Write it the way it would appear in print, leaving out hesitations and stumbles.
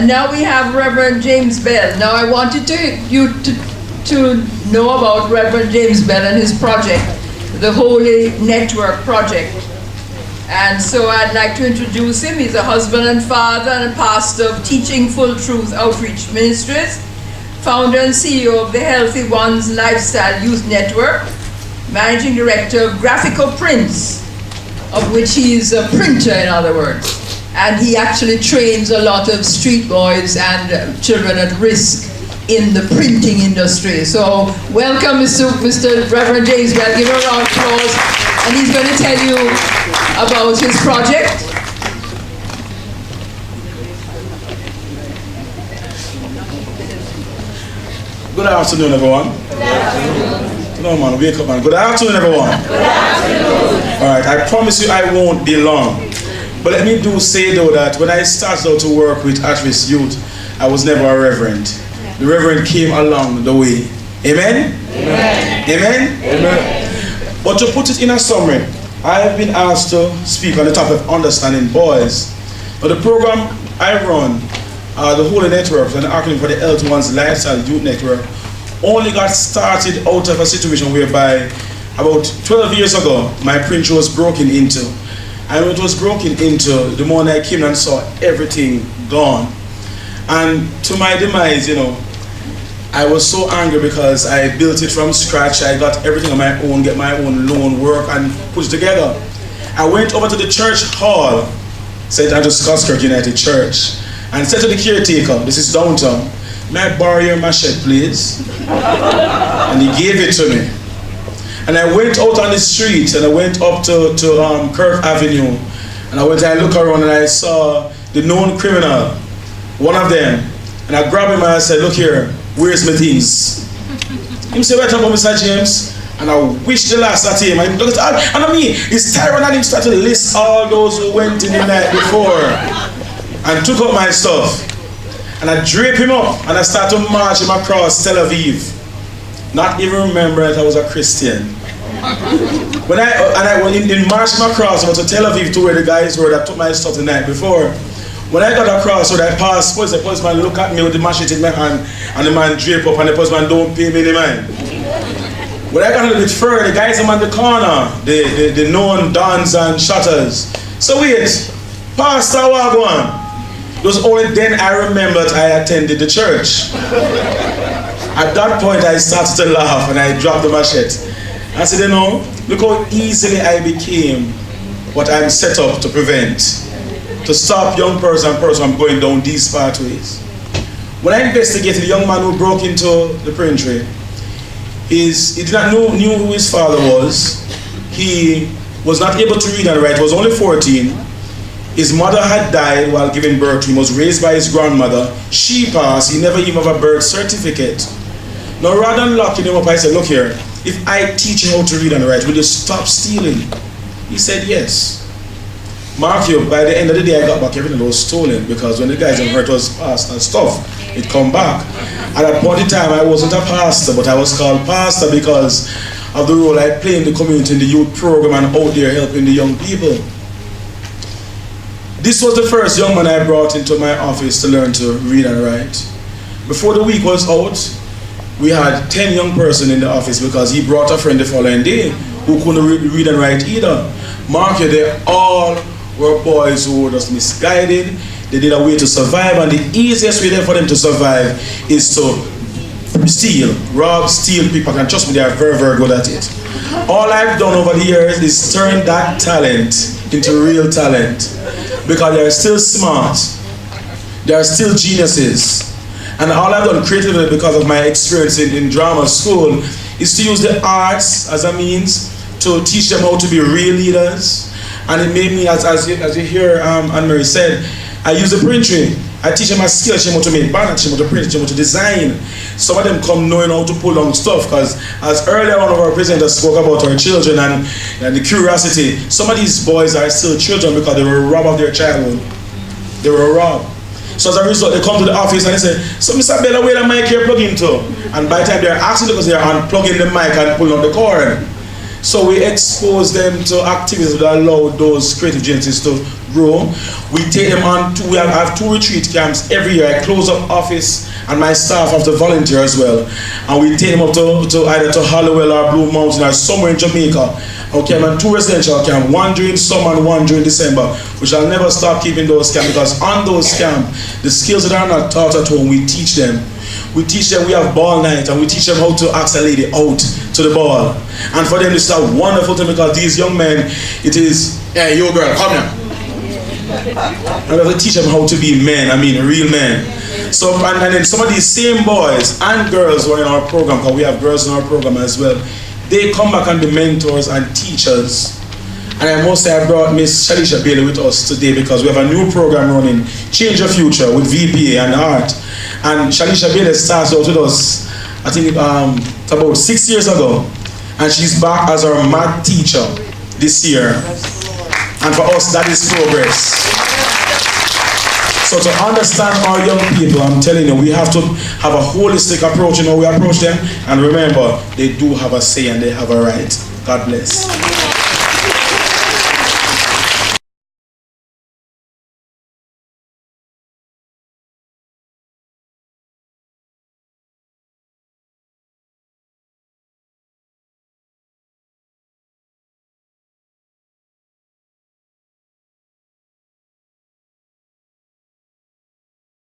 And now we have Reverend James Bell. Now I wanted you to know about Reverend James Bell and his project, the Holy Network Project. And so I'd like to introduce him. He's a husband and father and a pastor of Teaching Full Truth Outreach Ministries, founder and CEO of the Healthy Ones Lifestyle Youth Network, managing director of Graphical Prints, of which he is a printer, in other words. And he actually trains a lot of street boys and children at risk in the printing industry. So welcome, Mr. Reverend James Bell. Give him a round of applause. And he's going to tell you about his project. Good afternoon, everyone. Good afternoon. No, man, wake up, man. Good afternoon, everyone. Good afternoon. All right, I promise you I won't be long. But let me say, though, that when I started out to work with at-risk youth, I was never a reverend. The reverend came along the way. Amen? Amen. Amen? Amen. But to put it in a summary, I have been asked to speak on the topic of understanding boys. But the program I run, the Holy Network, an acronym for the Healthy Ones Lifestyle Youth Network, only got started out of a situation whereby about 12 years ago, my printer was broken into. And when it was broken into, the morning I came and saw everything gone. And to my demise, you know, I was so angry because I built it from scratch. I got everything on my own, get my own loan work and put it together. I went over to the church hall, St. Andrew's Cosskirk United Church, and said to the caretaker, this is downtown, may I borrow your machete, please? And he gave it to me. And I went out on the street and I went up to Kirk Avenue, and I looked around and I saw the known criminal, one of them, and I grabbed him and I said, look here, where's my things? He said, wait up, Mr. James. And I wish the last at him. And I mean, it's tiring and him started to list all those who went in the night before and took up my stuff. And I drape him up and I start to march him across Tel Aviv. Not even remember that I was a Christian. When I marched him across to Tel Aviv to where the guys were that took my stuff the night before. When I got across, I passed, the postman looked at me with the machete in my hand, and the man drape up, and the postman don't pay me the man. When I got a little bit further, the guys on the corner, the known dons and shutters. So wait, Pastor Wagwan. It was only then I remembered I attended the church. At that point, I started to laugh, and I dropped the machete. I said, you know, look how easily I became what I'm set up to prevent. To stop young person from going down these pathways. When I investigated the young man who broke into the printery, he did not knew who his father was. He was not able to read and write. He was only 14. His mother had died while giving birth to him. He was raised by his grandmother. She passed. He never even have a birth certificate. Now, rather than locking him up, I said, look here, if I teach you how to read and write, will you stop stealing? He said, yes. Mark you, by the end of the day, I got back everything that was stolen, because when the guys in hurt was passed and stuff, it come back. At that point in time, I wasn't a pastor, but I was called pastor because of the role I play in the community, in the youth program, and out there helping the young people. This was the first young man I brought into my office to learn to read and write. Before the week was out, we had 10 young person in the office because he brought a friend the following day who couldn't read and write either. Mark you, they all were boys who were just misguided. They did a way to survive, and the easiest way for them to survive is to steal, rob, steal, pickpocket, and trust me, they are very, very good at it. All I've done over the years is turn that talent into real talent, because they are still smart, they are still geniuses. And all I've done creatively because of my experience in drama school is to use the arts as a means to teach them how to be real leaders. And it made me, as you hear Anne-Marie said, I use the printery. I teach them a skill, how to make banners, how to print, how to design. Some of them come knowing how to pull down stuff, because as earlier one of our presenters spoke about our children and the curiosity, some of these boys are still children because they were robbed of their childhood. They were robbed. So as a result, they come to the office and they say, so Mr. Bella, where the mic you're plugging into? And by the time they're asking because they're unplugging the mic and pulling out the cord. So we expose them to activities that allow those creative geniuses to grow. We take them on, we have 2 retreat camps every year. I close up office and my staff have to volunteer as well. And we take them up to either to Hollowell or Blue Mountain or somewhere in Jamaica. Okay, and 2 residential camps, 1 during summer and 1 during December. We shall never stop keeping those camps, because on those camps, the skills that are not taught at home, we teach them. We teach them, we have ball night, and we teach them how to ask a lady out to the ball. And for them, it's a wonderful thing, because these young men, it is, hey, yo girl, come here. And we have to teach them how to be men, real men. So, and then some of these same boys and girls who are in our program, because we have girls in our program as well, they come back and be mentors and teachers. And I must say I brought Miss Shalisha Bailey with us today, because we have a new program running, Change Your Future, with VPA and Art. And Shalisha Bailey started out with us, I think about 6 years ago. And she's back as our math teacher this year. And for us, that is progress. So to understand our young people, I'm telling you, we have to have a holistic approach in how we approach them. And remember, they do have a say and they have a right. God bless.